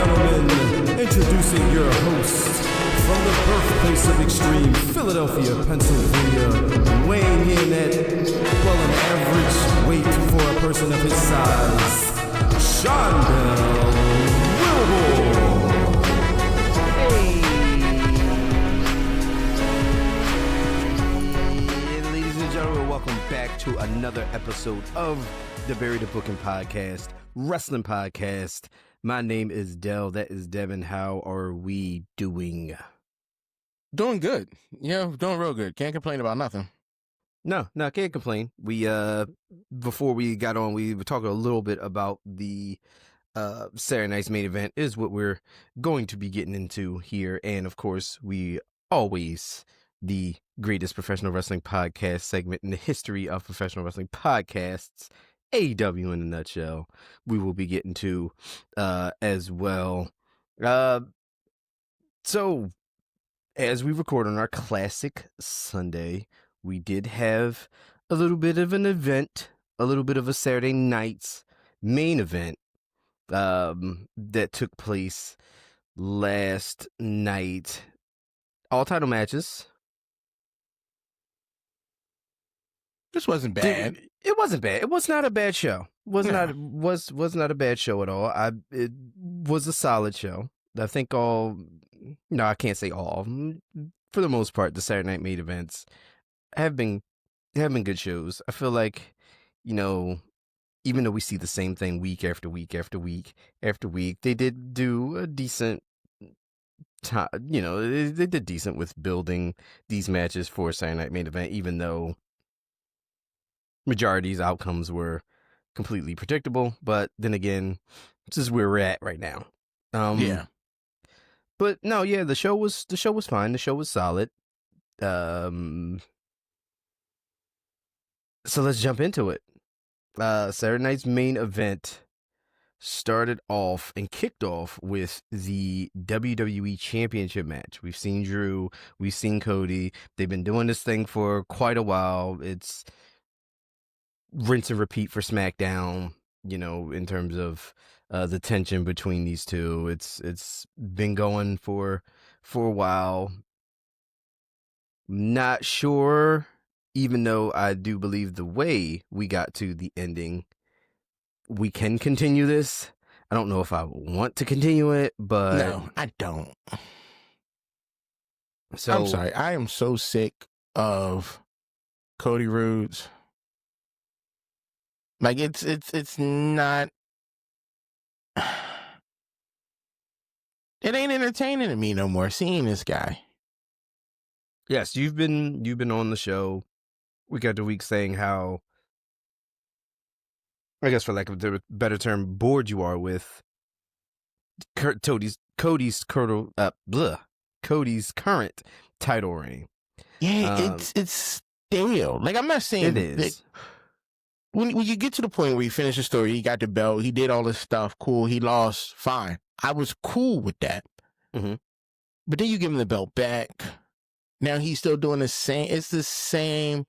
gentlemen, introducing your host from the birthplace of extreme, Philadelphia, Pennsylvania, weighing in at, well, an average weight for a person of his size, Sean Bell Wilbur. Hey, ladies and gentlemen, welcome back to another episode of the Bury the Booking Podcast, Wrestling Podcast. My name is Dell. That is Devin. How are we doing? Doing good. Yeah, doing real good. Can't complain about nothing. No, can't complain. We before we got on, we were talking a little bit about the Saturday night's main event is what we're going to be getting into here, and of course, we always the greatest professional wrestling podcast segment in the history of professional wrestling podcasts, AEW in a Nutshell. We will be getting to as well. So as we record on our classic Sunday, we did have a little bit of an event, a little bit of a Saturday night's main event that took place last night. All title matches. This wasn't bad. It wasn't bad. It was not a bad show. Was not a bad show at all. It was a solid show. I think I can't say all. For the most part, the Saturday night main events have been good shows. I feel like, even though we see the same thing week after week after week after week, they did do a decent time. They did decent with building these matches for a Saturday night main event, even though majority's outcomes were completely predictable. But then again, this is where we're at right now. Yeah. But no, yeah, the show was fine. The show was solid. So let's jump into it. Saturday night's main event started off and kicked off with the WWE Championship match. We've seen Drew, we've seen Cody. They've been doing this thing for quite a while. It's rinse and repeat for SmackDown, in terms of the tension between these two. It's been going for a while. Not sure, even though I do believe the way we got to the ending, we can continue this. I don't know if I want to continue it, but No, I don't. So I'm sorry. I am so sick of Cody Rhodes. Like it's not. It ain't entertaining to me no more seeing this guy. Yes, you've been on the show week after week saying how, I guess for lack of a better term, bored you are with Cody's current title reign. Yeah, it's stale. Like, I'm not saying It is. When you get to the point where you finish the story, he got the belt, he did all this stuff, cool, he lost, fine. I was cool with that. Mm-hmm. But then you give him the belt back. Now he's still doing the same. It's the same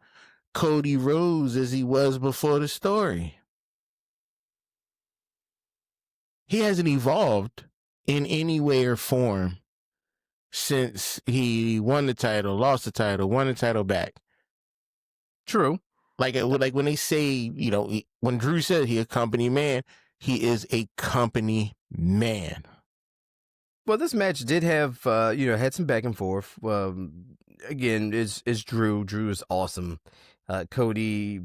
Cody Rhodes as he was before the story. He hasn't evolved in any way or form since he won the title, lost the title, won the title back. True. Like when they say, when Drew said he a company man, he is a company man. Well, this match did have, had some back and forth. Again, it's Drew. Drew is awesome. Cody,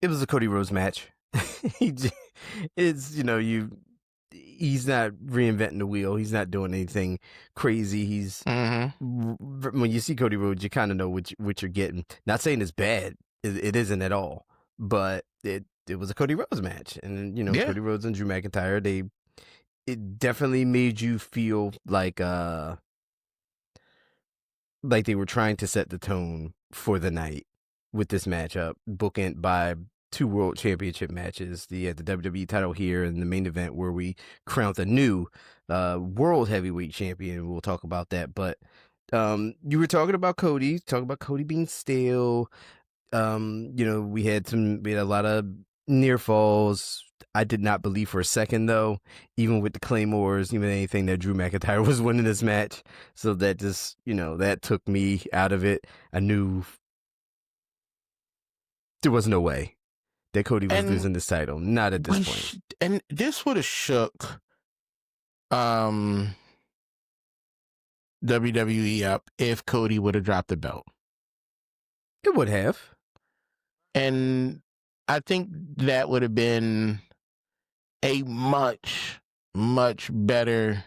it was a Cody Rhodes match. He's not reinventing the wheel. He's not doing anything crazy. He's when you see Cody Rhodes, you kind of know what you're getting. Not saying it's bad. It isn't at all. But it was a Cody Rhodes match, and Cody Rhodes and Drew McIntyre. It definitely made you feel like they were trying to set the tone for the night with this matchup, bookend by two world championship matches. The WWE title here and the main event where we crowned the new world heavyweight champion. We'll talk about that. But you were talking about Cody being stale. We had a lot of near falls. I did not believe for a second, though, even with the Claymores, even anything, that Drew McIntyre was winning this match. So that just, that took me out of it. I knew there was no way that Cody was losing this title. Not at this point. And this would have shook WWE up if Cody would have dropped the belt. It would have. And I think that would have been a much, much better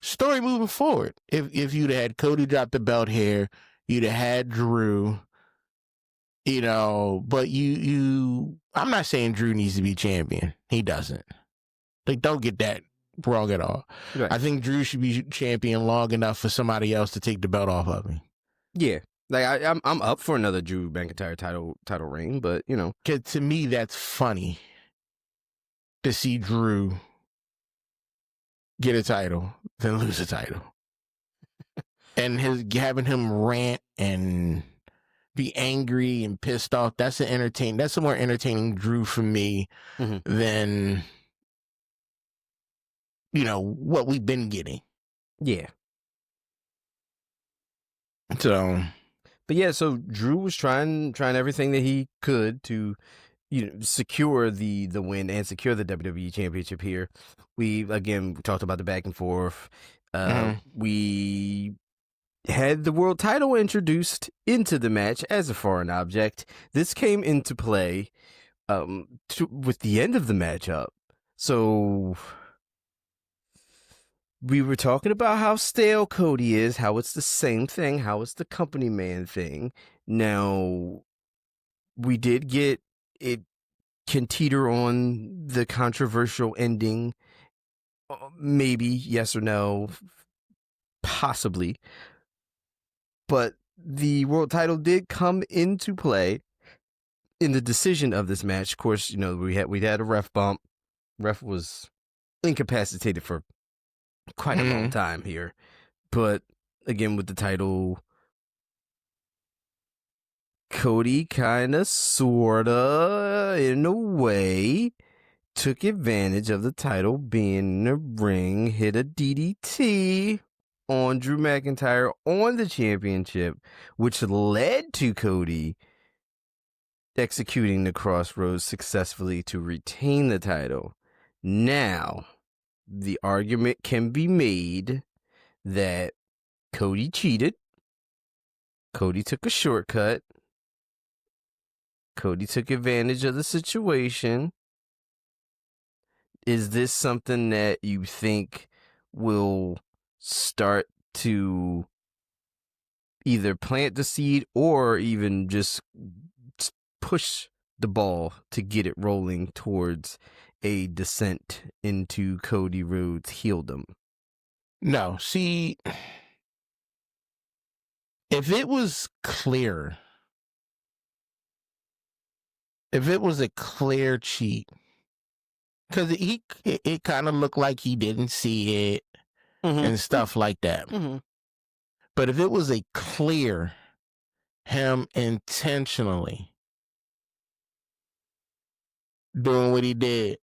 story moving forward. If you'd had Cody drop the belt here, you'd have had Drew, but I'm not saying Drew needs to be champion. He doesn't. Like, don't get that wrong at all. Right. I think Drew should be champion long enough for somebody else to take the belt off of him. Yeah. Like, I'm up for another Drew McIntyre title reign, but, 'Cause to me, that's funny to see Drew get a title, then lose a title. And having him rant and be angry and pissed off, that's a more entertaining Drew for me than, what we've been getting. Yeah. So... But yeah, so Drew was trying everything that he could to, secure the win and secure the WWE Championship here. We talked about the back and forth. We had the world title introduced into the match as a foreign object. This came into play with the end of the matchup. So we were talking about how stale Cody is, how it's the same thing, how it's the company man thing. Now, we did get it can teeter on the controversial ending. Maybe, yes or no, possibly. But the world title did come into play in the decision of this match. Of course, we had a ref bump. Ref was incapacitated for quite a long time here. But again, with the title, Cody kind of, sort of, in a way, took advantage of the title being in the ring, hit a DDT on Drew McIntyre on the championship, which led to Cody executing the Crossroads successfully to retain the title. Now, the argument can be made that Cody cheated. Cody took a shortcut. Cody took advantage of the situation. Is this something that you think will start to either plant the seed or even just push the ball to get it rolling towards a descent into Cody Rhodes' heeldom? No, see, if it was a clear cheat, because it kind of looked like he didn't see it and stuff like that. But if it was a clear him intentionally doing what he did,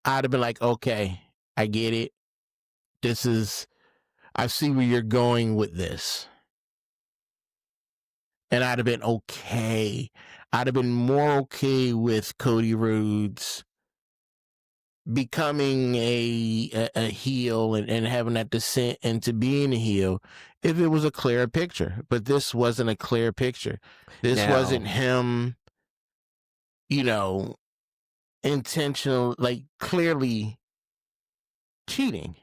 I'd have been like, okay, I get it. I see where you're going with this. And I'd have been okay. I'd have been more okay with Cody Rhodes becoming a heel and having that descent into being a heel if it was a clear picture. But this wasn't a clear picture. This wasn't him, intentional, like clearly cheating.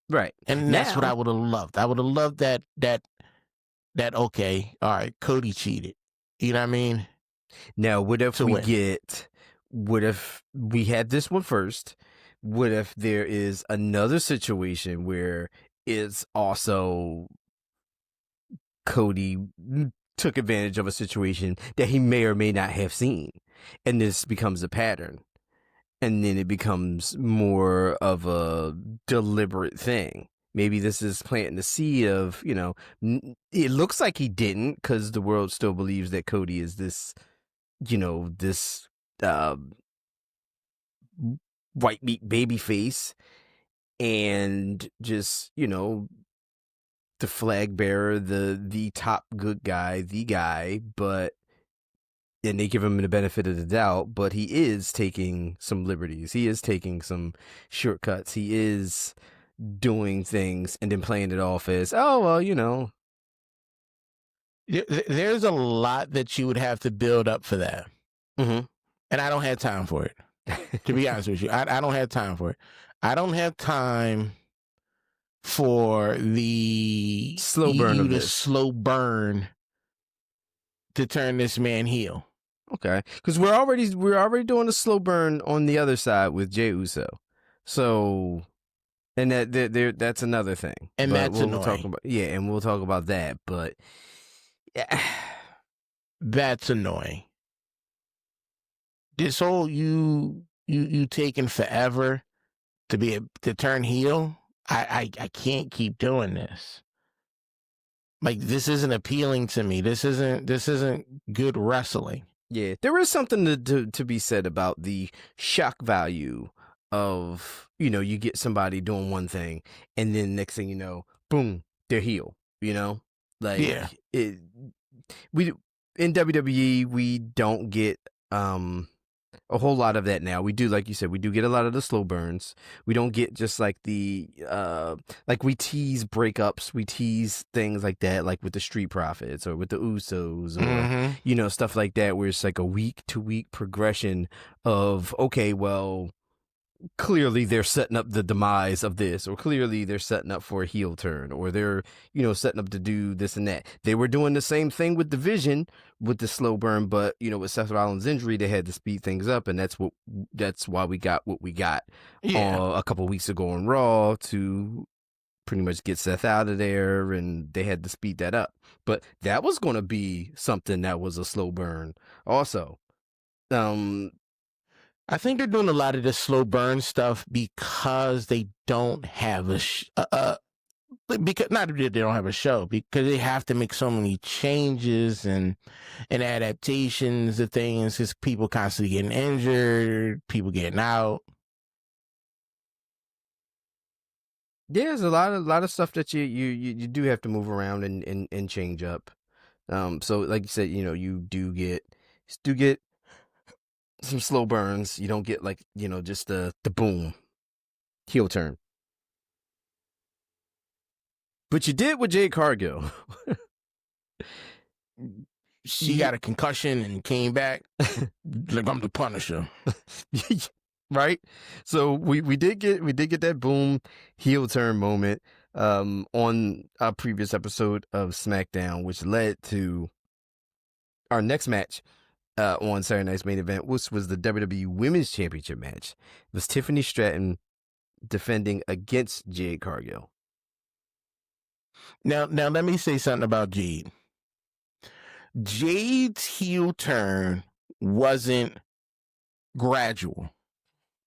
Right. And that's what I would have loved. I would have loved that, okay, all right, Cody cheated. You know what I mean? Now, what if we had this one first? What if there is another situation where it's also Cody took advantage of a situation that he may or may not have seen, and this becomes a pattern, and then it becomes more of a deliberate thing? Maybe this is planting the seed of, it looks like he didn't, because the world still believes that Cody is this, this white meat baby face and just, the flag bearer, the top good guy, the guy, but and they give him the benefit of the doubt, but he is taking some liberties. He is taking some shortcuts. He is doing things and then playing it off as, oh, well. There's a lot that you would have to build up for that. Mm-hmm. And I don't have time for it. To be honest with you, I don't have time for it. I don't have time for the slow burn of this. Slow burn to turn this man heel. Okay, because we're already doing a slow burn on the other side with Jey Uso, so and that's another thing, and but that's annoying. We'll talk about that, but yeah, that's annoying. This whole you taking forever to turn heel. I can't keep doing this. Like, this isn't appealing to me. This isn't good wrestling. Yeah, there is something to be said about the shock value of, you get somebody doing one thing and then next thing you know, boom, they're heel, Like, yeah. We in WWE, we don't get a whole lot of that now. We do, like you said, we do get a lot of the slow burns. We don't get just like the like we tease breakups, we tease things like that, like with the Street Profits or with the Usos or stuff like that, where it's like a week to week progression of, okay, well, clearly they're setting up the demise of this, or clearly they're setting up for a heel turn, or they're setting up to do this and that. They were doing the same thing with Division with the slow burn, but with Seth Rollins' injury, they had to speed things up, and that's why we got what we got a couple weeks ago on Raw to pretty much get Seth out of there, and they had to speed that up. But that was going to be something that was a slow burn also. I think they're doing a lot of the slow burn stuff because they don't have because not that they don't have a show, because they have to make so many changes and adaptations of things, because people constantly getting injured, people getting out. There's a lot of stuff that you do have to move around and change up. So like you said, you do get some slow burns. You don't get like, just the boom heel turn. But you did with Jade Cargill. She got a concussion and came back like I'm the Punisher. Right? So we did get that boom heel turn moment on our previous episode of SmackDown, which led to our next match on Saturday Night's Main Event, which was the WWE Women's Championship match. It was Tiffany Stratton defending against Jade Cargill. Now let me say something about Jade. Jade's heel turn wasn't gradual.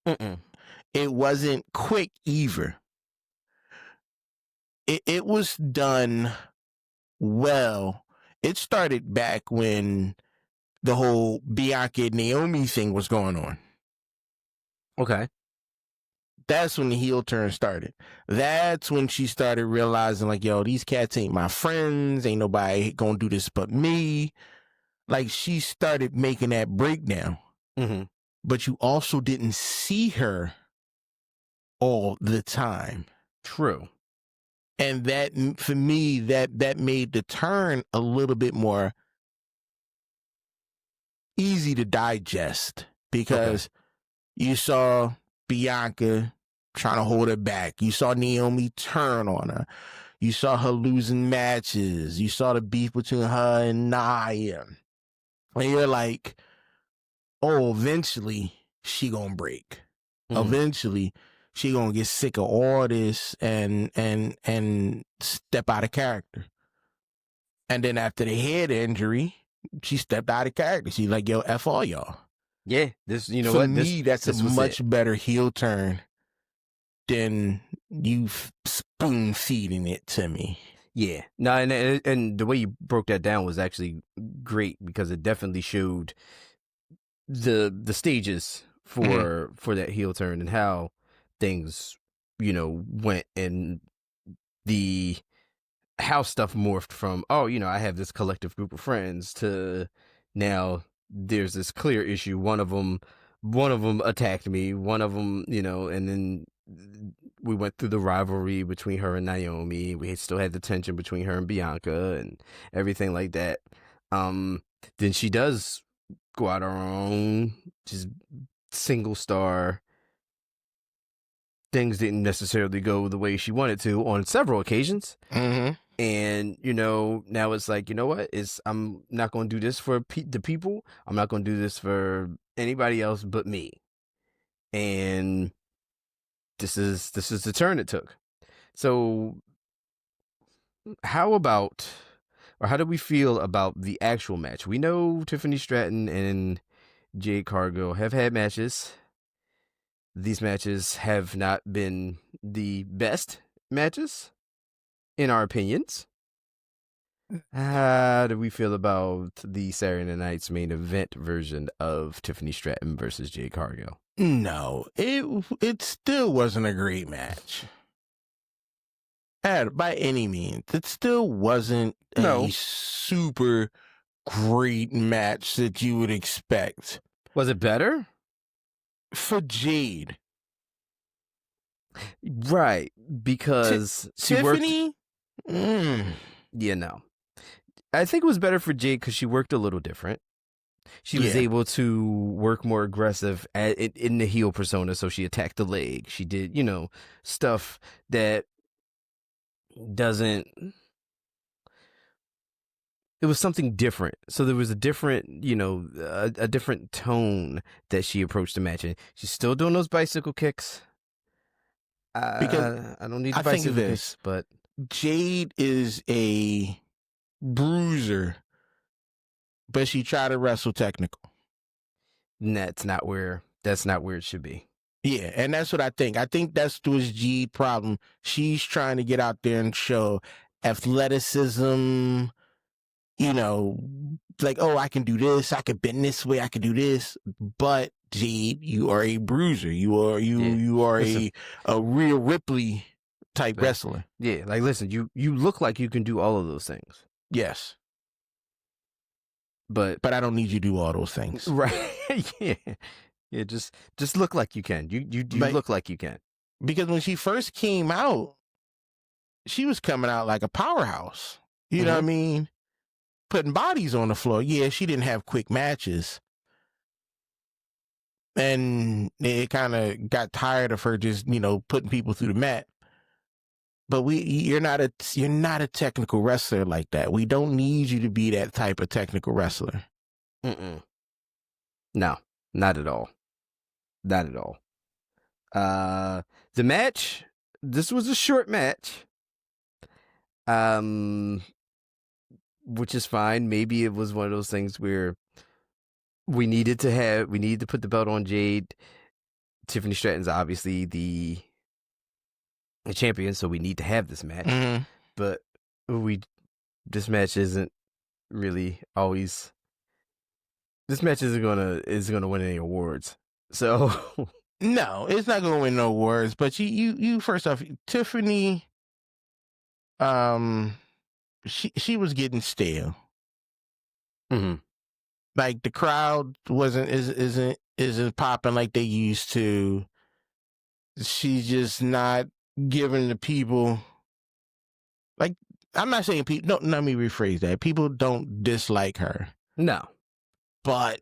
It wasn't quick either. It was done well. It started back when the whole Bianca and Naomi thing was going on. Okay. That's when the heel turn started. That's when she started realizing, like, yo, these cats ain't my friends. Ain't nobody gonna do this but me. Like, she started making that breakdown. But you also didn't see her all the time. True. And that, for me, that made the turn a little bit more easy to digest, because you saw Bianca trying to hold her back. You saw Naomi turn on her. You saw her losing matches. You saw the beef between her and Nia. And you're like, oh, eventually she gonna break. Eventually she gonna get sick of all this and step out of character. And then after the head injury, she stepped out of character. She's like, yo, F all y'all. Yeah, this, For me, that's a much better heel turn than you spoon feeding it to me. Yeah, no, and the way you broke that down was actually great, because it definitely showed the stages for that heel turn and how things, went, and how stuff morphed from, I have this collective group of friends, to now there's this clear issue. One of them attacked me. One of them, and then we went through the rivalry between her and Naomi. We still had the tension between her and Bianca and everything like that. Then she does go out on her own, just single star. Things didn't necessarily go the way she wanted to on several occasions. Mm-hmm. And, now it's like, you know what? I'm not going to do this for the people. I'm not going to do this for anybody else but me. And this is the turn it took. So how do we feel about the actual match? We know Tiffany Stratton and Jade Cargill have had matches. These matches have not been the best matches, in our opinions. How do we feel about the Saturday Night's main event version of Tiffany Stratton versus Jade Cargill? No, it still wasn't a great match. By any means. It still wasn't a super great match that you would expect. Was it better? For Jade. Right, because Tiffany? Yeah, no. I think it was better for Jade because she worked a little different. She was able to work more aggressive in the heel persona, so she attacked the leg. She did, stuff that doesn't... It was something different. So there was a different, a different tone that she approached the match in. She's still doing those bicycle kicks. Because I don't need the bicycle kicks, but... Jade is a bruiser, but she tried to wrestle technical. That's not where it should be. Yeah, and that's what I think. I think that's was Jade's problem. She's trying to get out there and show athleticism, like, oh, I can do this, I can bend this way, I can do this. But Jade, you are a bruiser. You are a Rhea Ripley type wrestler. Yeah, like, listen, you look like you can do all of those things. Yes. But I don't need you to do all those things. Right. Yeah. Yeah, just look like you can. You look like you can. Because when she first came out, she was coming out like a powerhouse. You know what I mean? Putting bodies on the floor. Yeah, she didn't have quick matches. And it kind of got tired of her just, putting people through the mat. But you're not a technical wrestler like that. We don't need you to be that type of technical wrestler. No, not at all. Not at all. The match, this was a short match. Which is fine. Maybe it was one of those things where we needed to put the belt on Jade. Tiffany Stratton's obviously the champion, so we need to have this match. But this match isn't really always. This match isn't gonna win any awards. So no, it's not gonna win no awards. But you first off, Tiffany, she was getting stale. Like the crowd isn't popping like they used to. She's just not giving the people, like, I'm not saying people. No, let me rephrase that. People don't dislike her. No, but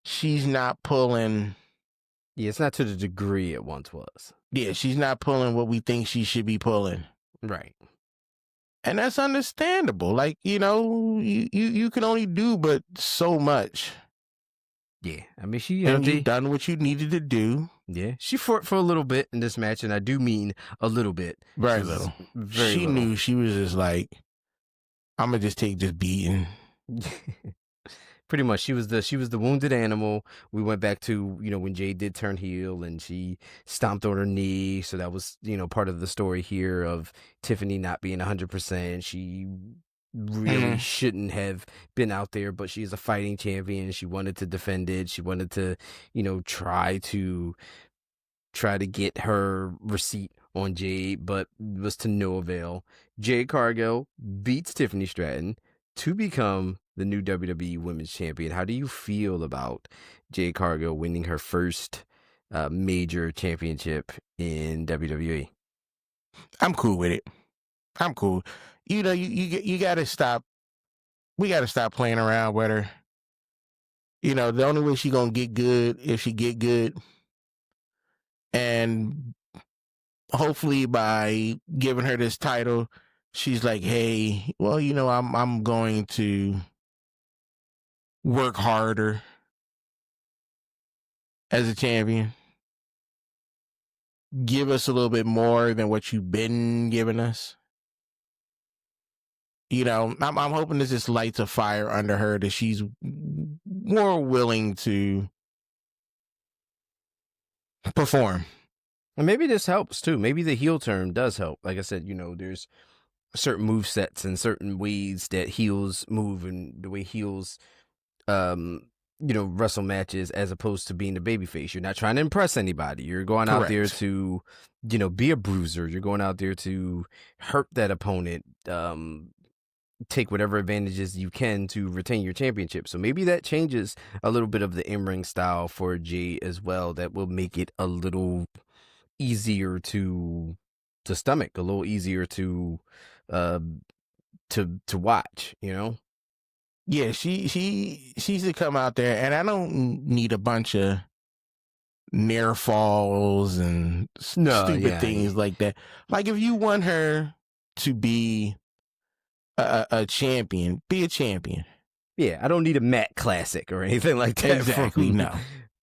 she's not pulling. Yeah, it's not to the degree it once was. Yeah, she's not pulling what we think she should be pulling. Right. And that's understandable. Like, you can only do but so much. Yeah, I mean, you've done what you needed to do. Yeah, she fought for a little bit in this match, and I do mean a little bit. Very little. She knew. She was just like, I'm gonna just take this beating. Pretty much, she was the wounded animal. We went back to when Jade did turn heel and she stomped on her knee. So that was part of the story here of Tiffany not being 100%. She really shouldn't have been out there, but she's a fighting champion. She wanted to defend it. She wanted to, try to get her receipt on Jade, but was to no avail. Jade Cargill beats Tiffany Stratton to become the new WWE Women's Champion. How do you feel about Jade Cargill winning her first major championship in WWE? I'm cool with it. I'm cool. You got to stop. We got to stop playing around with her. The only way she gonna get good if she get good, and hopefully by giving her this title, she's like, hey, well, I'm going to work harder as a champion. Give us a little bit more than what you've been giving us. I'm hoping this just lights a fire under her that she's more willing to perform. And maybe this helps too. Maybe the heel turn does help. Like I said, there's certain move sets and certain ways that heels move and the way heels, wrestle matches as opposed to being the babyface. You're not trying to impress anybody. You're going out there to, be a bruiser. You're going out there to hurt that opponent, take whatever advantages you can to retain your championship. So maybe that changes a little bit of the in-ring style for Jey as well. That will make it a little easier to stomach, a little easier to watch, Yeah, she's to come out there, and I don't need a bunch of near falls and stupid things like that. Like, if you want her to be a champion, be a champion. Yeah, I don't need a Matt Classic or anything like that. Exactly, no.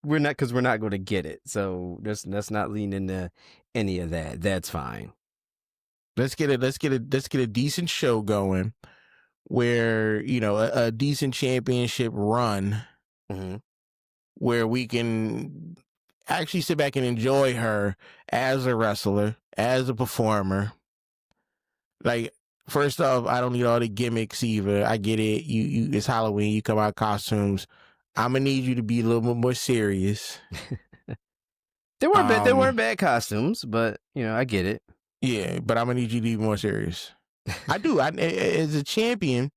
We're not going to get it. So let's not lean into any of that. That's fine. Let's get a decent show going where, a decent championship run where we can actually sit back and enjoy her as a wrestler, as a performer. Like, first off, I don't need all the gimmicks either. I get it. You it's Halloween. You come out costumes. I'm gonna need you to be a little bit more serious. They weren't bad costumes, but I get it. Yeah, but I'm gonna need you to be more serious. I do. As a champion,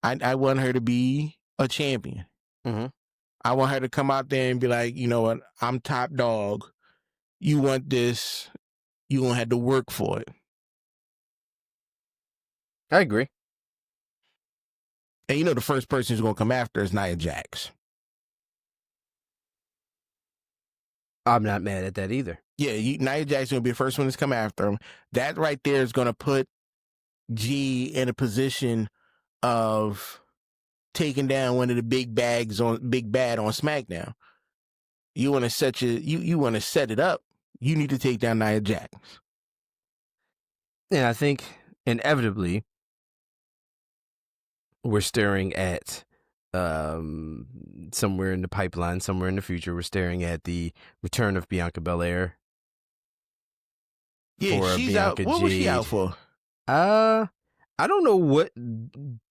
I want her to be a champion. I want her to come out there and be like, you know what? I'm top dog. You want this? You gonna have to work for it. I agree. And the first person who's gonna come after is Nia Jax. I'm not mad at that either. Yeah, Nia Jax is gonna be the first one that's come after him. That right there is gonna put G in a position of taking down one of the big bad on SmackDown. You want to set you want to set it up. You need to take down Nia Jax. And I think inevitably we're staring at somewhere in the pipeline, somewhere in the future, we're staring at the return of Bianca Belair. Yeah, she's out. What was she out for? I don't know what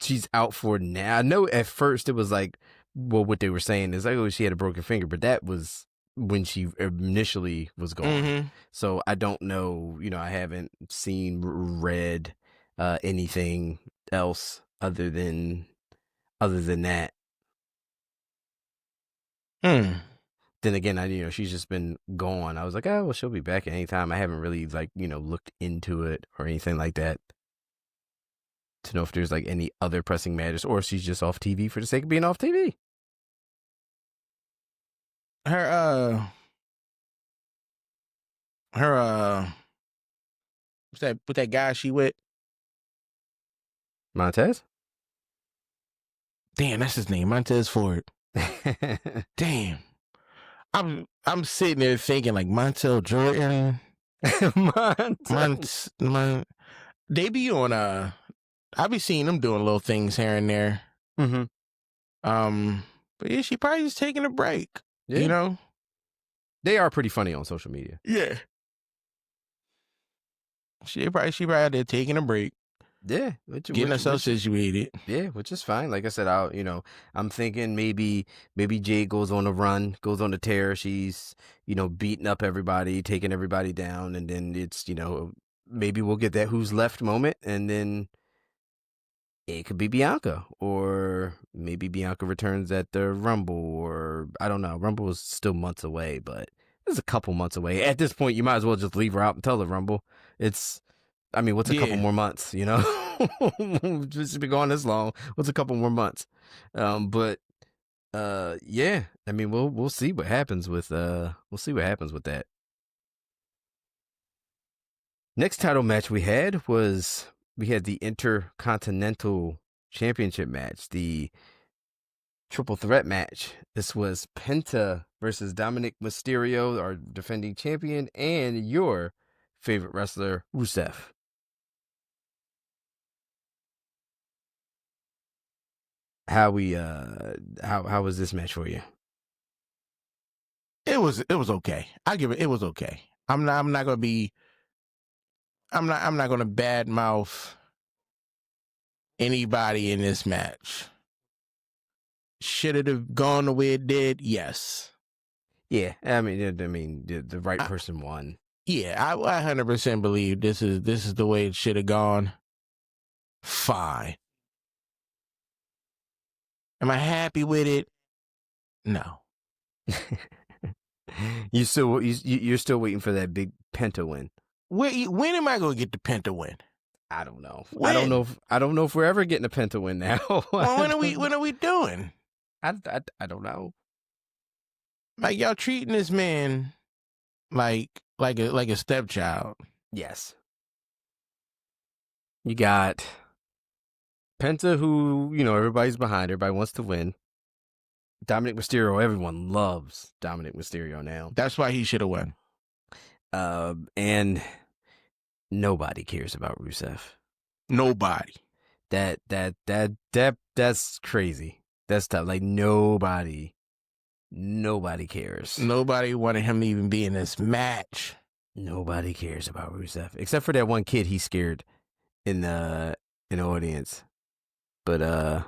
she's out for now. I know at first it was like, well, what they were saying is like, oh, she had a broken finger, but that was when she initially was gone. So I don't know. I haven't seen, read anything else other than that. Then again, she's just been gone. I was like, oh, well, she'll be back at any time. I haven't really looked into it or anything like that to know if there's like any other pressing matters, or if she's just off TV for the sake of being off TV. Her what's that guy she with? Montez? Damn, that's his name, Montez Ford. Damn. I'm sitting there thinking like Montel Jordan. They be on I be seeing them doing little things here and there. But yeah, she probably just taking a break. Yeah. They are pretty funny on social media. Yeah. She probably out there taking a break. Yeah, getting ourselves situated. Yeah, which is fine. Like I said, I'm thinking maybe Jade goes on a run, goes on a tear. She's, beating up everybody, taking everybody down, and then it's, maybe we'll get that who's left moment, and then it could be Bianca, or maybe Bianca returns at the Rumble, or I don't know. Rumble is still months away, but it's a couple months away. At this point, you might as well just leave her out until the Rumble. What's a couple more months, Just been going this long. What's a couple more months? But yeah. We'll see what happens with that. Next title match we had the Intercontinental Championship match, the triple threat match. This was Penta versus Dominik Mysterio, our defending champion, and your favorite wrestler, Rusev. How was this match for you? It was okay. It was okay. I'm not gonna badmouth anybody in this match. Should it have gone the way it did? Yes. Yeah, the right person won. Yeah, I 100% believe this is the way it should have gone. Fine. Am I happy with it? No. You're still waiting for that big Penta win. When am I going to get the Penta win? I don't know. When? I don't know if we're ever getting a Penta win now. Well, when are we doing? I don't know. Like, y'all treating this man like a stepchild. Yes. You got Penta, who, everybody's behind. Everybody wants to win. Dominik Mysterio, everyone loves Dominik Mysterio now. That's why he should have won. And nobody cares about Rusev. Nobody. That's crazy. That's tough. Like, nobody cares. Nobody wanted him to even be in this match. Nobody cares about Rusev except for that one kid he scared in the audience. But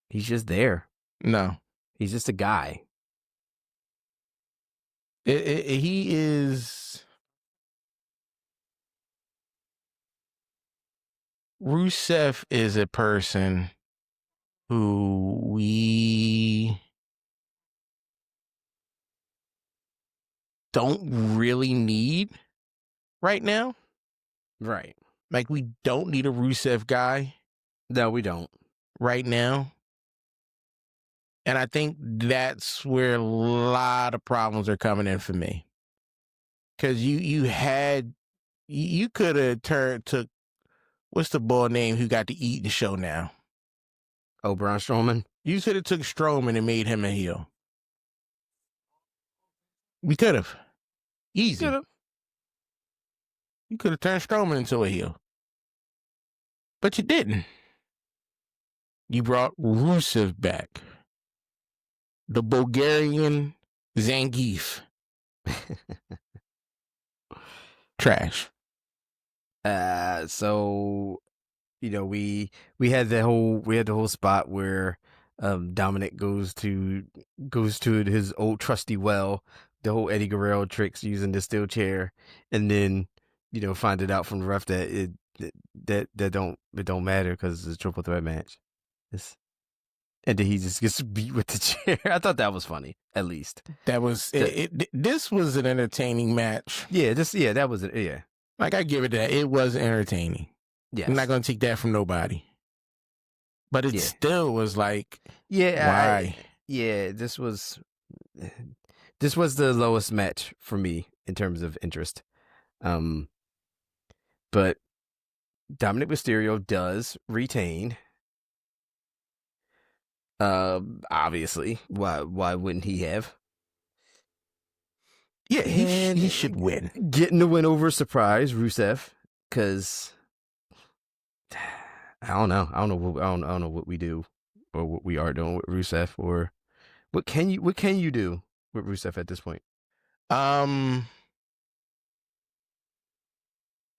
he's just there. No, he's just a guy. He is. Rusev is a person who we don't really need right now. Right. Like, we don't need a Rusev guy. No, we don't. Right now. And I think that's where a lot of problems are coming in for me. Because you could have took, what's the boy name who got to eat the show now? Oh, Braun Strowman? You could have took Strowman and made him a heel. We could have. Easy. You could have turned Strowman into a heel. But you didn't. You brought Rusev back. The Bulgarian Zangief. Trash. So, we had the whole spot where Dominik goes to his old trusty well, the whole Eddie Guerrero tricks using the steel chair, and then find it out from the ref that it don't matter because it's a triple threat match. And then he just gets beat with the chair. I thought that was funny, at least. That was this was an entertaining match. Yeah, that was it. Yeah, like, I give it that. It was entertaining. Yeah, I'm not gonna take that from nobody. But it still was like, why? This was the lowest match for me in terms of interest. But Dominik Mysterio does retain. Obviously, why wouldn't he have? Yeah, he should win. Getting the win over Surprise Rusev, because I don't know what we do or what we are doing with Rusev, or what can you do with Rusev at this point?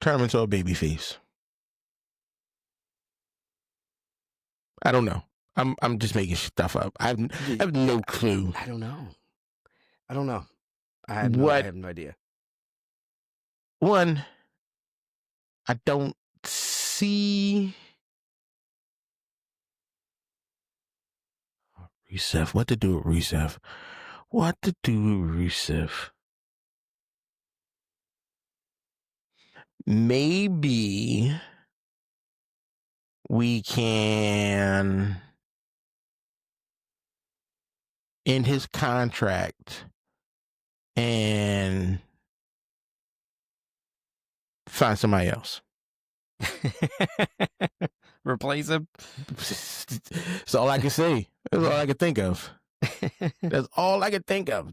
turn him into a babyface? I don't know. I'm just making stuff up. I have no clue. I don't know. I have no idea. One, I don't see Rusev. What to do with Rusev? Maybe we can end his contract and find somebody else. Replace him? That's all I can say. That's all I can think of. That's all I can think of.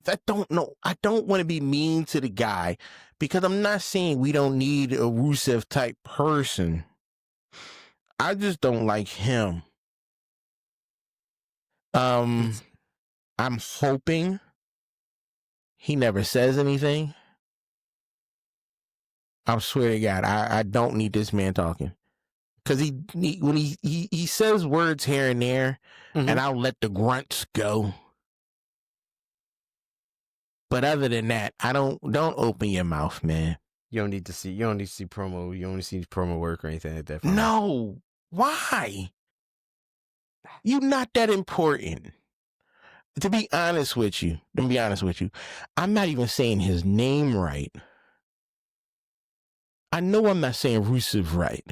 I don't know. I don't want to be mean to the guy because I'm not saying we don't need a Rusev type person. I just don't like him. I'm hoping he never says anything. I swear to God, I don't need this man talking. Because when he says words here and there, and I'll let the grunts go. But other than that, don't open your mouth, man. You don't need to see promo. You only see promo work or anything like that. No. Why? You're not that important. To be honest with you, I'm not even saying his name right. I know I'm not saying Rusev right.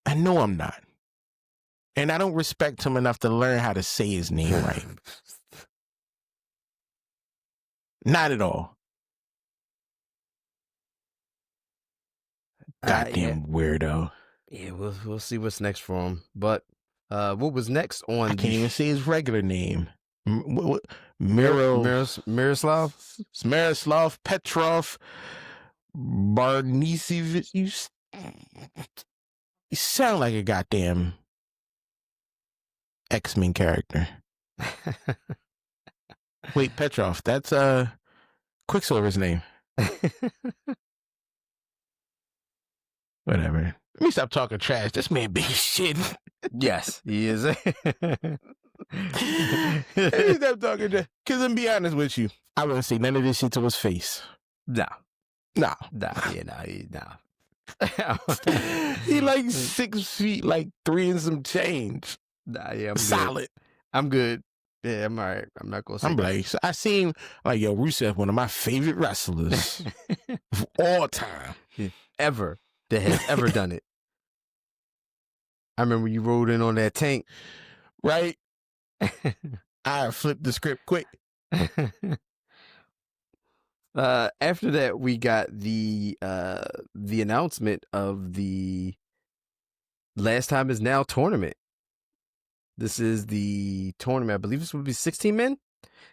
I know I'm not. And I don't respect him enough to learn how to say his name right. Not at all. Goddamn weirdo. Yeah, we'll see what's next for him. But what was next on? I can't even say his regular name. Miroslav Petrov Barnisevich. You sound like a goddamn X-Men character. Wait, Petrov. That's Quicksilver's name. Whatever. Let me stop talking trash. This man big shit. Yes, he is. Let me stop talking trash. Because I'm be honest with you, I wouldn't say none of this shit to his face. Nah. He like 6 feet, like 3 and some change. Nah, yeah, I'm solid. Good. I'm good. Yeah, I'm all right. I'm not gonna say. I'm like, I seen like Rusev, one of my favorite wrestlers of all time, ever that has ever done it. I remember you rode in on that tank, right? I flipped the script quick. After that, we got the announcement of the Last Time Is Now tournament. This is the tournament. I believe this would be 16 men.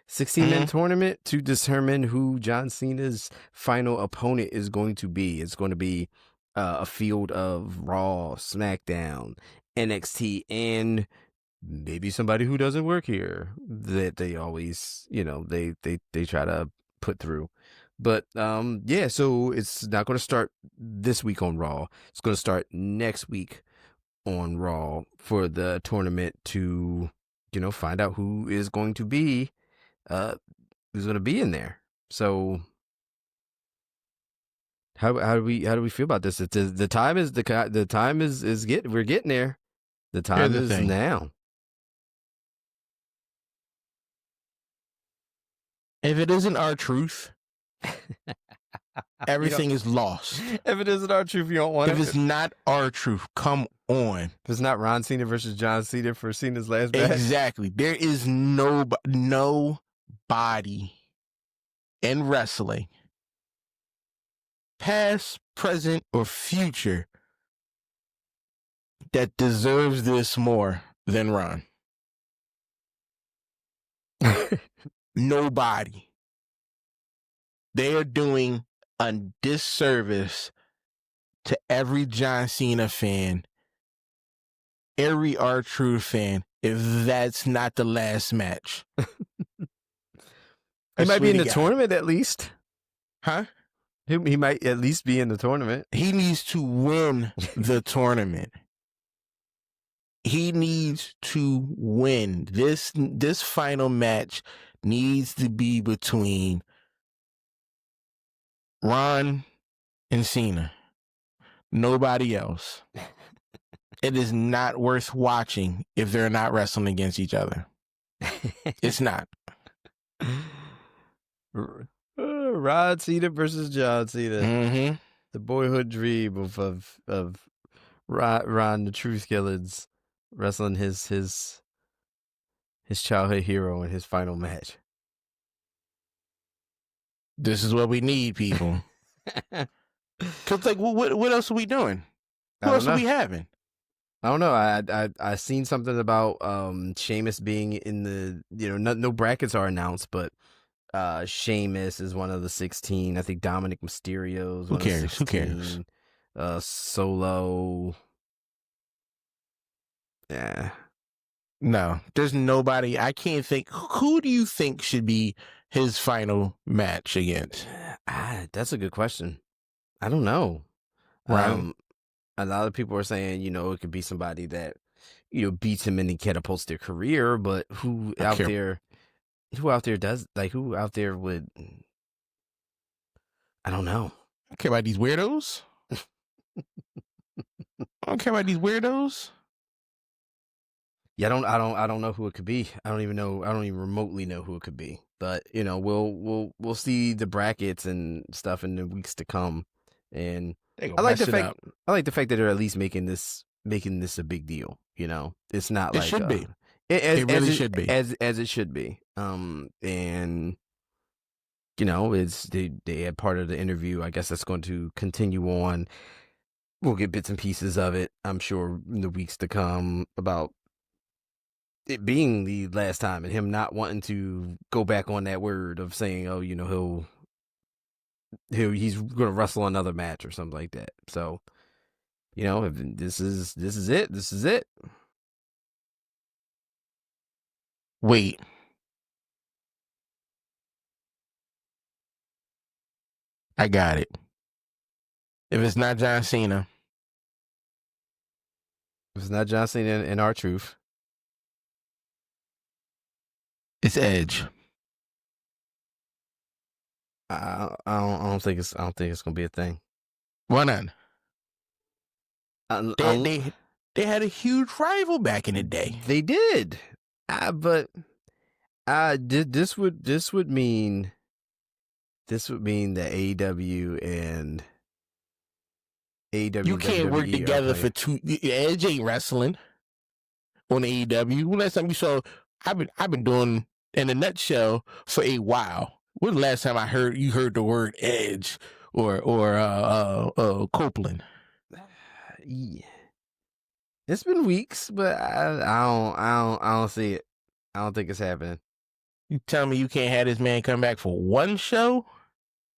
16-man tournament to determine who John Cena's final opponent is going to be. It's going to be a field of Raw, SmackDown, NXT, and maybe somebody who doesn't work here that they always, they try to put through. But yeah, so it's not going to start this week on Raw. It's going to start next week on Raw for the tournament to, find out who is going to be in there. So how do we feel about this? We're getting there. The time is now. If it isn't our truth, everything is lost. If it isn't our truth, you don't want it. If it's not our truth, come on. If it's not Ron Cena versus John Cena for Cena's last match. Exactly. There is nobody in wrestling, past, present, or future, that deserves this more than Ron. Nobody. They are doing a disservice to every John Cena fan, every R-Truth fan, if that's not the last match. He might be in the tournament at least. Huh? He might at least be in the tournament. He needs to win the tournament. He needs to win. This final match needs to be between Ron and Cena. Nobody else. It is not worth watching if they're not wrestling against each other. It's not. Rod Cena versus John Cena. Mm-hmm. The boyhood dream of Ron the Truth Killings wrestling his childhood hero in his final match. This is what we need, people. Cause like, what else are we doing? Who else are we having? I don't know. I seen something about Sheamus being in the, no brackets are announced, but Sheamus is one of the 16. I think Dominik Mysterio is one of the 16. Who cares? Solo. Yeah. No, there's nobody. I can't think. Who do you think should be his final match against? That's a good question. I don't know. Right. A lot of people are saying, it could be somebody that, beats him and he catapults their career, but who out there would, I don't know. I don't care about these weirdos. I don't care about these weirdos. Yeah, I don't know who it could be. I don't even remotely know who it could be. But, we'll see the brackets and stuff in the weeks to come. And I like the fact that they're at least making this a big deal. It's not like it should be. It really should be as it should be. And it's they had part of the interview. I guess that's going to continue on. We'll get bits and pieces of it, I'm sure, in the weeks to come about it being the last time and him not wanting to go back on that word of saying, oh, he's going to wrestle another match or something like that. So, if this is it. Wait. I got it. If it's not John Cena. If it's not John Cena and R-Truth. It's Edge. I don't think it's gonna be a thing. Why not? They had a huge rival back in the day. They did, but this would mean that AEW and AEW. You can't work together for two. Edge ain't wrestling on AEW. When last time you saw? I've been doing In a Nutshell for a while. When the last time you heard the word Edge or Copeland? Yeah. It's been weeks, but I don't see it. I don't think it's happening. You tell me you can't have this man come back for one show?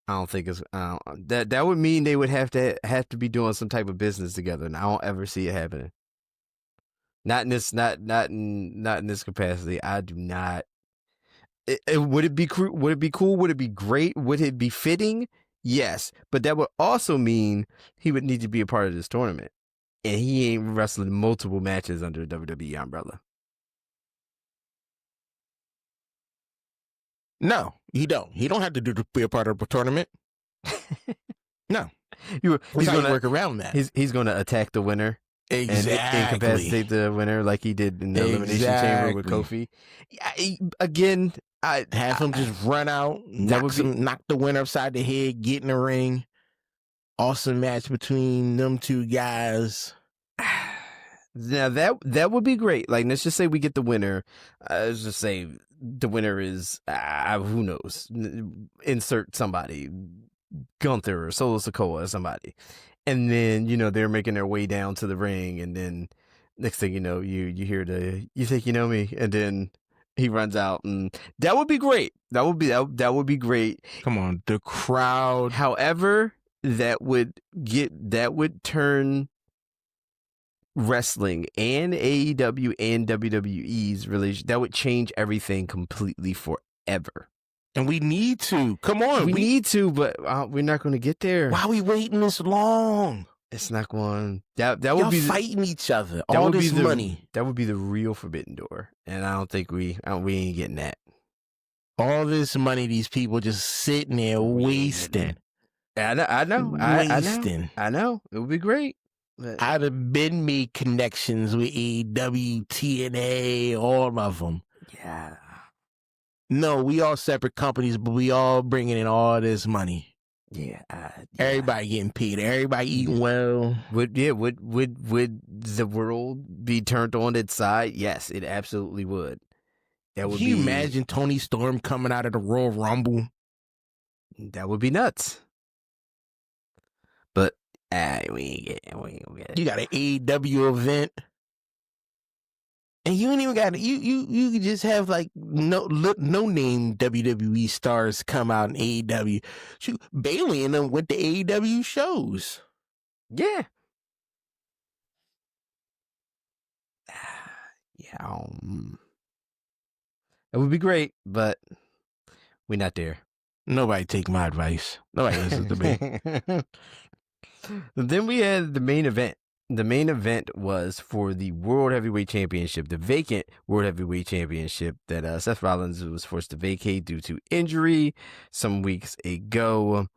I don't think it's that would mean they would have to be doing some type of business together, and I don't ever see it happening. Not in this capacity. I do not. Would it be cool? Would it be great? Would it be fitting? Yes, but that would also mean he would need to be a part of this tournament, and he ain't wrestling multiple matches under the WWE umbrella. No, he don't. He don't have to be a part of a tournament. No, he's going to work around that. He's going to attack the winner. Exactly. And incapacitate the winner like he did in the Elimination Chamber with Kofi. Again, I have him just run out, knock the winner upside the head, get in the ring. Awesome match between them two guys. Now that would be great. Like, let's just say we get the winner. Let's just say the winner is who knows? Insert somebody, Gunther or Solo Sikoa or somebody. And then, they're making their way down to the ring, and then next thing you know, you hear you think you know me, and then he runs out, and that would be great. That would be great. Come on, the crowd. However, that would turn wrestling and AEW and WWE's relation. That would change everything completely forever. And we need to. Come on. We need to, but we're not going to get there. Why are we waiting this long? It's not going. That would Y'all be fighting each other. All this money. That would be the real Forbidden Door, and I don't think we ain't getting that. All this money, these people just sitting there wasting. I know. I know. It would be great. But I'd have been made connections with AEW, TNA, all of them. yeah. No, we all separate companies, but we all bringing in all this money. Yeah. Everybody getting paid. Everybody eating well. Would the world be turned on its side? Yes, it absolutely would. That would Can you imagine Tony Storm coming out of the Royal Rumble? That would be nuts. But we ain't get it. You got an AEW event. And you ain't even got you could just have like no name WWE stars come out in AEW. Shoot, Bailey and them went to AEW shows. Yeah. Yeah. It would be great, but we're not there. Nobody take my advice. Nobody listens to me. Then we had the main event. The main event was for the World Heavyweight Championship, the vacant World Heavyweight Championship that Seth Rollins was forced to vacate due to injury some weeks ago.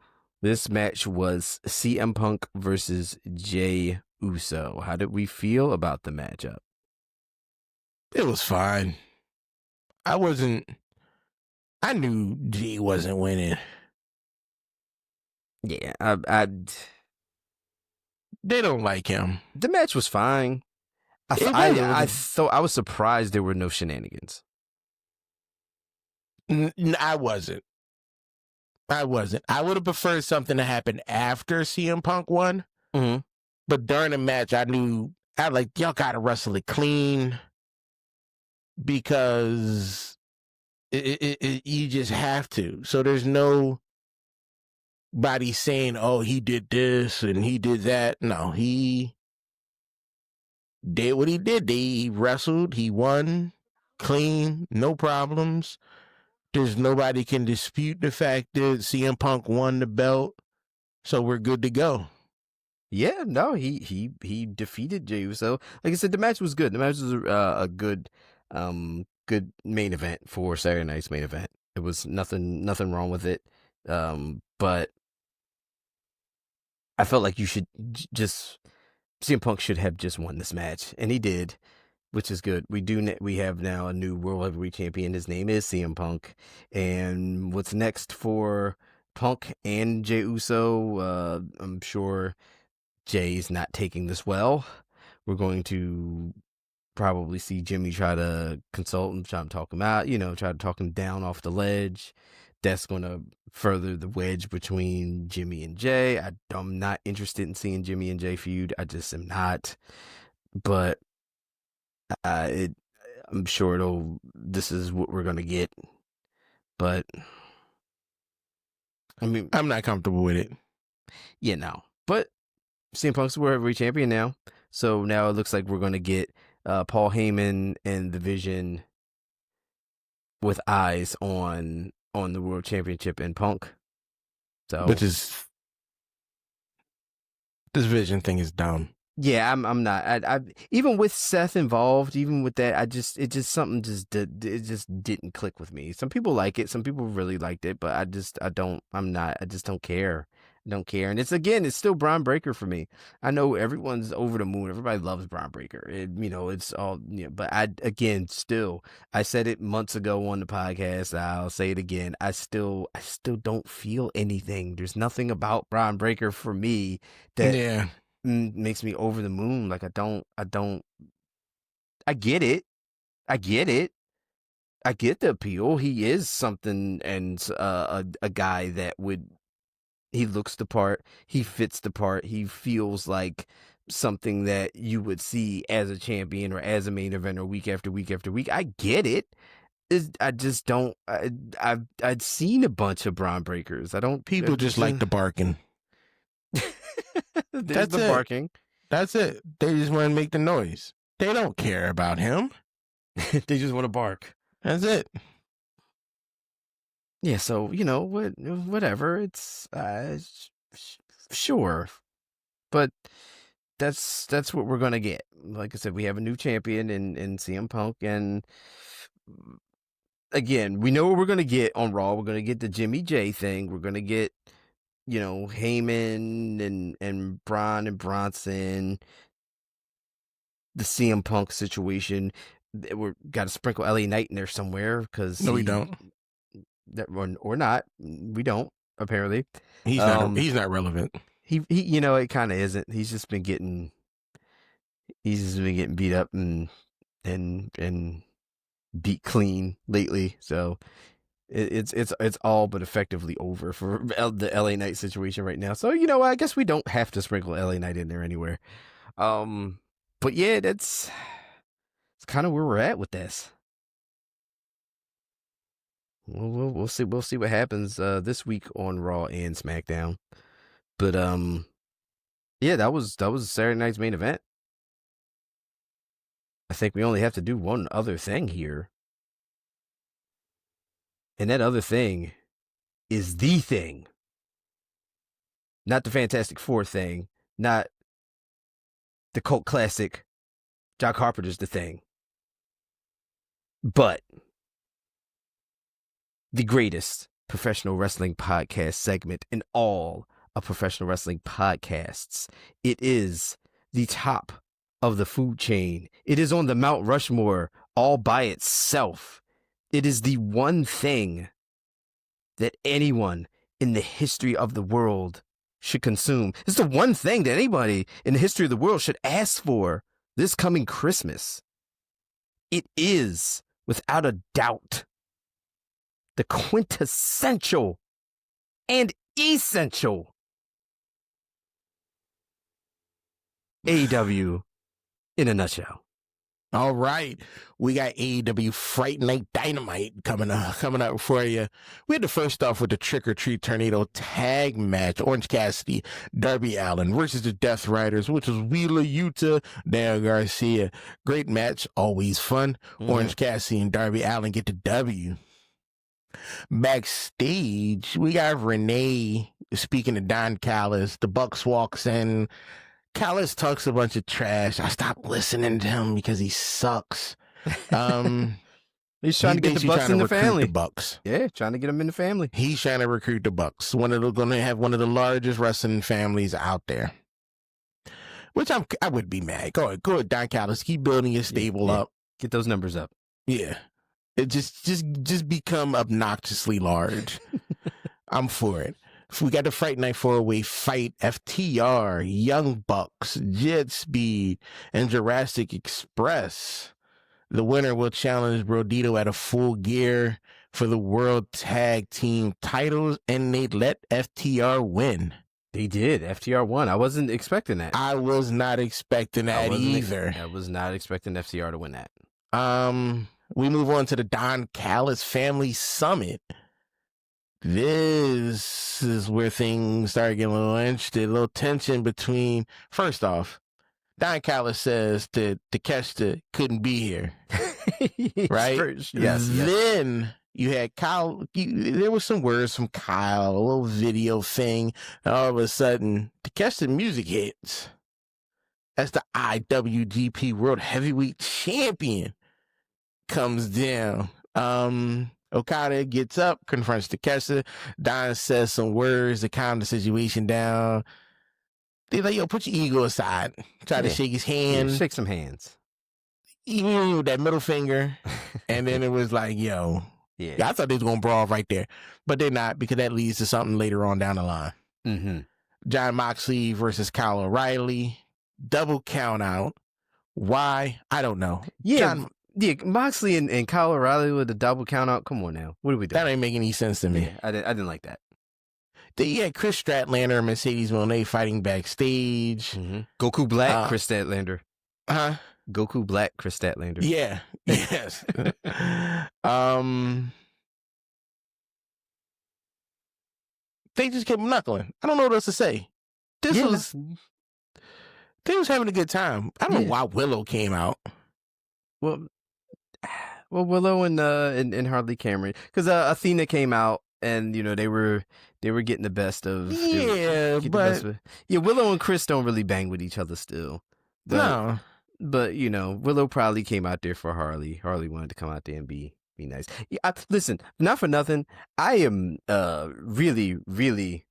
This match was CM Punk versus Jey Uso. How did we feel about the matchup? It was fine. I knew Jey wasn't winning. Yeah, They don't like him. the match was fine. I thought I was surprised there were no shenanigans. I wasn't. I would have preferred something to happen after CM Punk won. Mm-hmm. But during the match, I like, y'all got to wrestle it clean because you just have to. So there's nobody saying, oh, he did this and he did that. No, he did what he did. He wrestled, he won clean, no problems. There's nobody can dispute the fact that CM Punk won the belt, so we're good to go. Yeah, no, he defeated Jey Uso. Like I said, the match was good. The match was a good main event for Saturday night's main event. It was nothing wrong with it. But I felt like you should CM Punk should have just won this match, and he did, which is good. We have now a new World Heavyweight Champion. His name is CM Punk. And what's next for Punk and Jey Uso? I'm sure Jay's not taking this well. We're going to probably see Jimmy try to consult and try to talk him out, try to talk him down off the ledge. That's going to further the wedge between Jimmy and Jay. I'm not interested in seeing Jimmy and Jay feud. I just am not. But I'm sure this is what we're going to get. But I mean, I'm not comfortable with it. Yeah, no. But CM Punk's the World Heavyweight Champion now. So now it looks like we're going to get Paul Heyman and the Vision with eyes on the World Championship and Punk. So, which is, this Vision thing is dumb. Yeah, I'm not. I even with Seth involved, even with that, it just didn't click with me. Some people like it, some people really liked it, but I just don't care. I don't care. And it's still Braun Breaker for me. I know everyone's over the moon. Everybody loves Braun Breaker. It's all, but I said it months ago on the podcast. I'll say it again. I still don't feel anything. There's nothing about Braun Breaker for me that makes me over the moon. Like I get it. I get the appeal. He is something, and a guy that he looks the part. He fits the part. He feels like something that you would see as a champion or as a main eventer week after week after week. I get it. I just don't. I'd seen a bunch of Braun Breakers. People just like the barking. That's the barking. That's it. They just want to make the noise. They don't care about him. They just want to bark. That's it. Yeah, so whatever. It's sure, but that's what we're gonna get. Like I said, we have a new champion in CM Punk, and again, we know what we're gonna get on Raw. We're gonna get the Jimmy J thing. We're gonna get Heyman and Braun and Bronson, the CM Punk situation. We're got to sprinkle LA Knight in there somewhere because No, we don't. Or not. We don't apparently. He's not relevant. He it kind of isn't. He's just been getting beat up and beat clean lately. So it's all but effectively over for the LA Knight situation right now. So I guess we don't have to sprinkle LA Knight in there anywhere. But yeah, it's kind of where we're at with this. We'll see what happens this week on Raw and SmackDown. But yeah, that was Saturday night's main event. I think we only have to do one other thing here. And that other thing is the thing. Not the Fantastic Four thing, not the cult classic John Carpenter's The Thing. But the greatest professional wrestling podcast segment in all of professional wrestling podcasts. It is the top of the food chain. It is on the Mount Rushmore all by itself. It is the one thing that anyone in the history of the world should consume. It's the one thing that anybody in the history of the world should ask for this coming Christmas. It is, without a doubt, the quintessential and essential AEW in a nutshell. All right. We got AEW Fright Night Dynamite coming up for you. We had to first off with the Trick or Treat Tornado tag match. Orange Cassidy, Darby Allin versus the Death Riders, which was Wheeler Yuta, Daniel Garcia. Great match. Always fun. Orange Cassidy and Darby Allin get the W. Backstage, we got Renee speaking to Don Callis. The Bucks walks in. Callis talks a bunch of trash. I stopped listening to him because he sucks. He's trying to get the Bucks in the family. The Bucks. Yeah, trying to get them in the family. He's trying to recruit the Bucks. Going to have one of the largest wrestling families out there. Which I would be mad. Go ahead, Don Callis. Keep building your stable up. Get those numbers up. Yeah. It just become obnoxiously large. I'm for it. We got the Fright Night 4-way fight. FTR, Young Bucks, Jet Speed, and Jurassic Express. The winner will challenge Brodito at a Full Gear for the World Tag Team titles, and they let FTR win. They did. FTR won. I wasn't expecting that. I was not expecting that either. I was not expecting FTR to win that. We move on to the Don Callis Family Summit. This is where things start getting a little interesting, a little tension between, first off, Don Callis says that Takeshita couldn't be here. Right? Yes. Then you had Kyle, there was some words from Kyle, a little video thing, and all of a sudden, Takeshita music hits. As the IWGP World Heavyweight Champion comes down. Okada gets up, confronts Takeshita. Don says some words to calm the situation down. They're like, yo, put your ego aside. Try to shake his hand. Yeah, shake some hands. Even with that middle finger. And then it was like, yo. Yeah, I thought they was going to brawl right there. But they're not, because that leads to something later on down the line. Mm-hmm. John Moxley versus Kyle O'Reilly. Double count out. Why? I don't know. Yeah. Yeah, Moxley and Kyle O'Reilly with a double count out. Come on now. What are we doing? That ain't making any sense to me. Yeah, I didn't like that. Chris Statlander and Mercedes Moné fighting backstage. Mm-hmm. Goku Black, Chris Statlander. Huh? Goku Black, Chris Statlander. Yeah. Yes. They just kept knuckling. I don't know what else to say. They was having a good time. I don't know why Willow came out. Well, Willow and Harley Cameron, because Athena came out and they were getting the best of. Yeah, but Willow and Chris don't really bang with each other still. But, no. But Willow probably came out there for Harley. Harley wanted to come out there and be nice. Yeah, listen, not for nothing. I am really, really,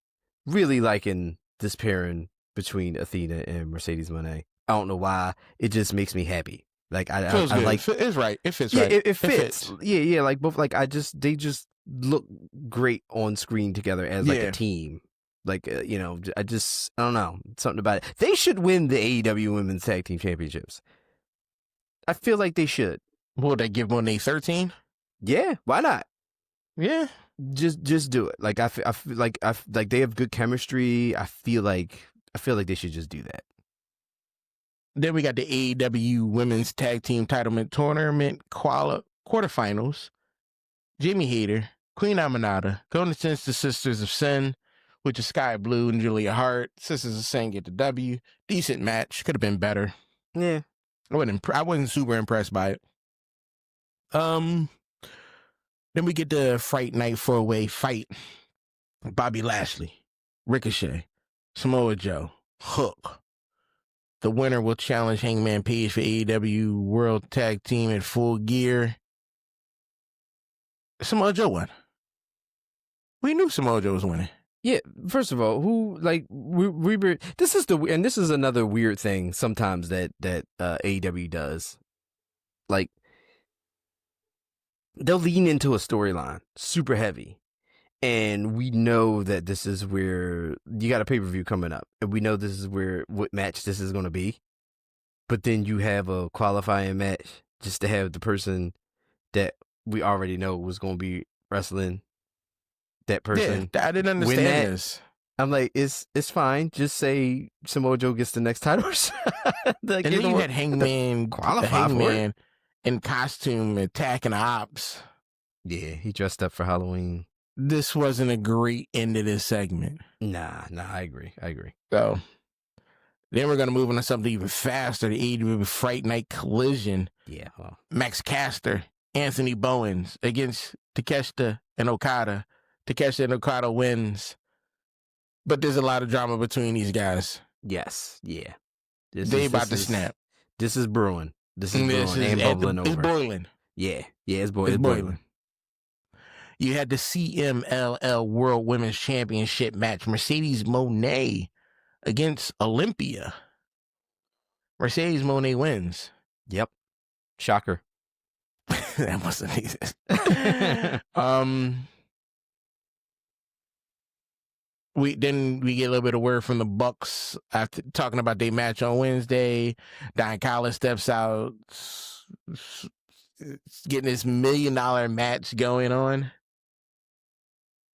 really liking this pairing between Athena and Mercedes Moné. I don't know why. It just makes me happy. Like I like it's right. It fits yeah, right. It fits. Yeah. Like both. Like they just look great on screen together as like a team. Like I don't know, something about it. They should win the AEW Women's Tag Team Championships. I feel like they should. Will they give Moné 13? Yeah, why not? Yeah, just do it. Like I feel like they have good chemistry. I feel like they should just do that. Then we got the AEW Women's Tag Team Tournament quarterfinals. Jamie Hayter, Queen Aminata, going against the Sisters of Sin, which is Sky Blue and Julia Hart. Sisters of Sin get the W. Decent match. Could have been better. Yeah. I wasn't super impressed by it. Then we get the Fright Night 4-way fight. Bobby Lashley, Ricochet, Samoa Joe, Hook. The winner will challenge Hangman Page for AEW World Tag Team at Full Gear. Samoa Joe won. We knew Samoa Joe was winning. Yeah, first of all, this is another weird thing sometimes that AEW does. Like, they'll lean into a storyline super heavy, and we know that this is where you got a pay-per-view coming up, and we know this is what match this is going to be. But then you have a qualifying match just to have the person that we already know was going to be wrestling that person. Yeah, I didn't understand this. I'm like, it's fine. Just say Samoa Joe gets the next title. Like, and then you had Hangman in costume attacking Ops. Yeah, he dressed up for Halloween. This wasn't a great end to this segment. Nah, I agree. So then we're going to move on to something even faster, the AEW Fright Night Collision. Yeah. Well. Max Caster, Anthony Bowens against Takeshita and Okada. Takeshita and Okada wins. But there's a lot of drama between these guys. Yes. Yeah. They about to snap. This is brewing. This is brewing and bubbling over. It's boiling. Yeah. It's boiling. You had the CMLL World Women's Championship match. Mercedes Moné against Olympia. Mercedes Moné wins. Yep. Shocker. That wasn't easy. We get a little bit of word from the Bucks after talking about their match on Wednesday. Don Callis steps out, getting this $1 million match going on.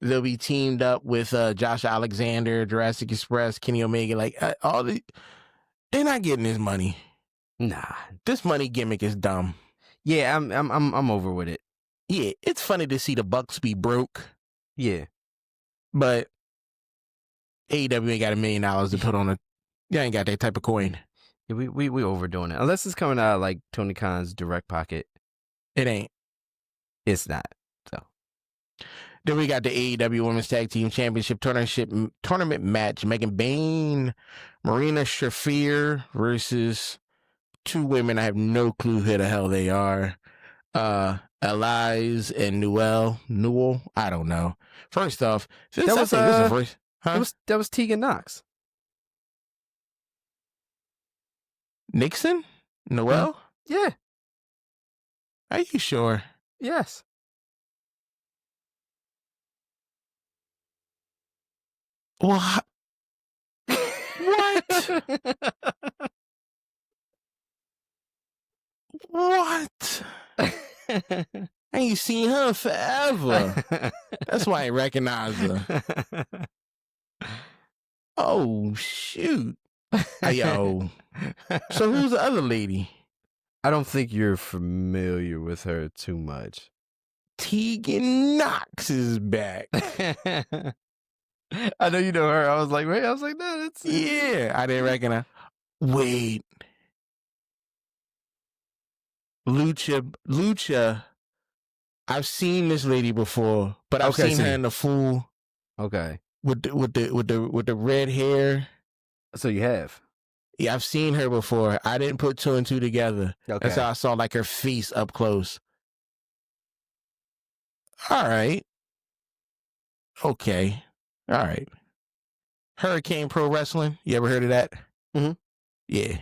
They'll be teamed up with Josh Alexander, Jurassic Express, Kenny Omega. Like they're not getting this money. Nah, this money gimmick is dumb. Yeah, I'm over with it. Yeah, it's funny to see the Bucks be broke. Yeah, but AEW ain't got $1 million to put on you ain't got that type of coin. Yeah, we overdoing it. Unless it's coming out of like Tony Khan's direct pocket. It ain't. It's not. So then we got the AEW Women's Tag Team Championship tournament match. Megan Bayne, Marina Shafir versus two women. I have no clue who the hell they are. Elize and Newell. I don't know. First off, that was Tegan Knox. Nixon? Noel? Yeah. Are you sure? Yes. What? What? What? I ain't seen her forever. That's why I recognize her. Oh, shoot. Yo. So who's the other lady? I don't think you're familiar with her too much. Tegan Knox is back. I know you know her. I was like, no, that's... Yeah, I didn't recognize. Wait. Lucha I've seen this lady before, but I've seen her in the full. Okay. With the red hair. So you have? Yeah, I've seen her before. I didn't put two and two together. Okay. That's how I saw like her face up close. All right. Okay. All right. Hurricane Pro Wrestling. You ever heard of that? Mm-hmm. Yeah.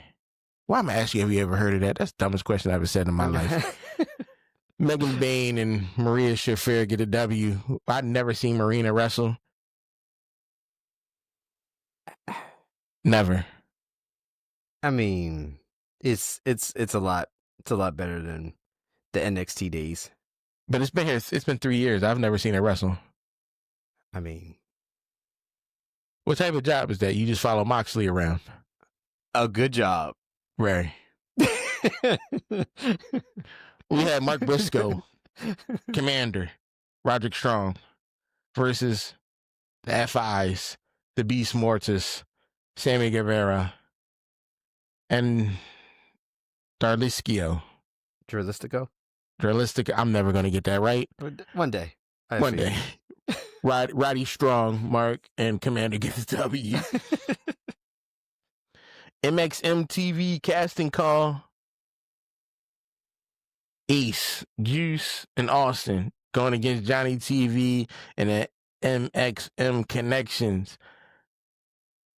Why am I asking you, have you ever heard of that? That's the dumbest question I've ever said in my life. Megan Bain and Maria Shafir get a W. I'd never seen Marina wrestle. Never. I mean, it's a lot better than the NXT days. But it's been 3 years. I've never seen her wrestle. I mean, what type of job is that? You just follow Moxley around? A good job. Right. We had Mark Briscoe, Commander, Roderick Strong, versus the FIs, the Beast Mortis, Sammy Guevara, and Darlistico. Dralistico. I'm never going to get that right. One day. One day. Roddy Strong, Mark, and Commander get the W. MXMTV casting call. Ace, Juice, and Austin going against Johnny TV and the MXM Connections.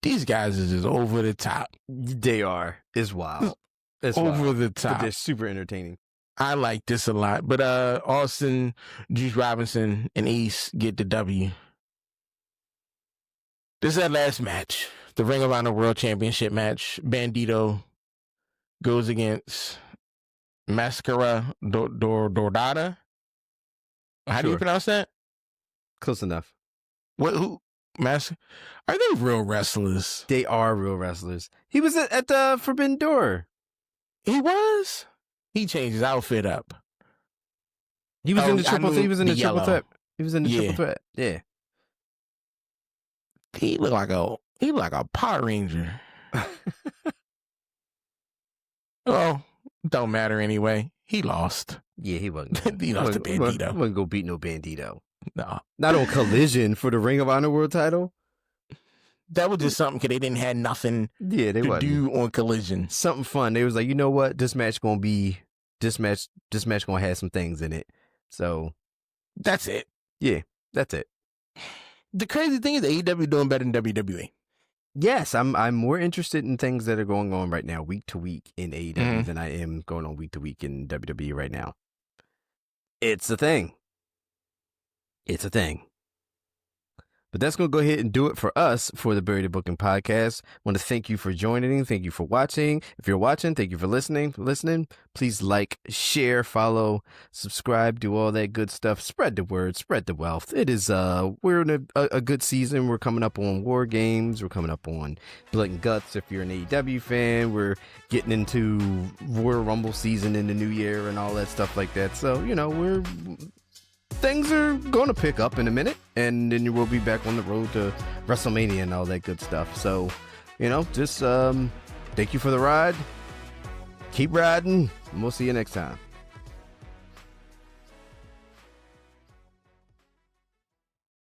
These guys is just over the top. They are. It's wild. It's over wild. The top. But they're super entertaining. I like this a lot. But Austin, Juice Robinson, and Ace get the W. This is our last match. The Ring of Honor World Championship match. Bandito goes against Mascara Dorada. How do you pronounce that? Close enough. Who? Are they real wrestlers? They are real wrestlers. He was at the Forbidden Door. He was? He changed his outfit up. He was in the triple. He was in the triple threat. He was in the triple threat. Yeah. He looked like a Power Ranger. Oh, don't matter anyway. He lost. Yeah, he wasn't. He lost to Bandito. He wasn't go beat no Bandito. No, not on Collision for the Ring of Honor World Title. That was just something because they didn't have nothing. Yeah, they to do on Collision. Something fun. They was like, you know what? This match gonna have some things in it. So that's it. Yeah, that's it. The crazy thing is AEW doing better than WWE. Yes, I'm more interested in things that are going on right now, week to week in AEW than I am going on week to week in WWE right now. It's a thing. It's a thing. But that's going to go ahead and do it for us for the Buried Booking Podcast. I want to thank you for joining. Thank you for watching. If you're watching, thank you for listening. Please like, share, follow, subscribe, do all that good stuff. Spread the word, spread the wealth. It is, we're in a good season. We're coming up on War Games. We're coming up on Blood and Guts. If you're an AEW fan, we're getting into Royal Rumble season in the new year and all that stuff like that. So, things are going to pick up in a minute, and then we'll be back on the road to WrestleMania and all that good stuff. So, just thank you for the ride. Keep riding, and we'll see you next time.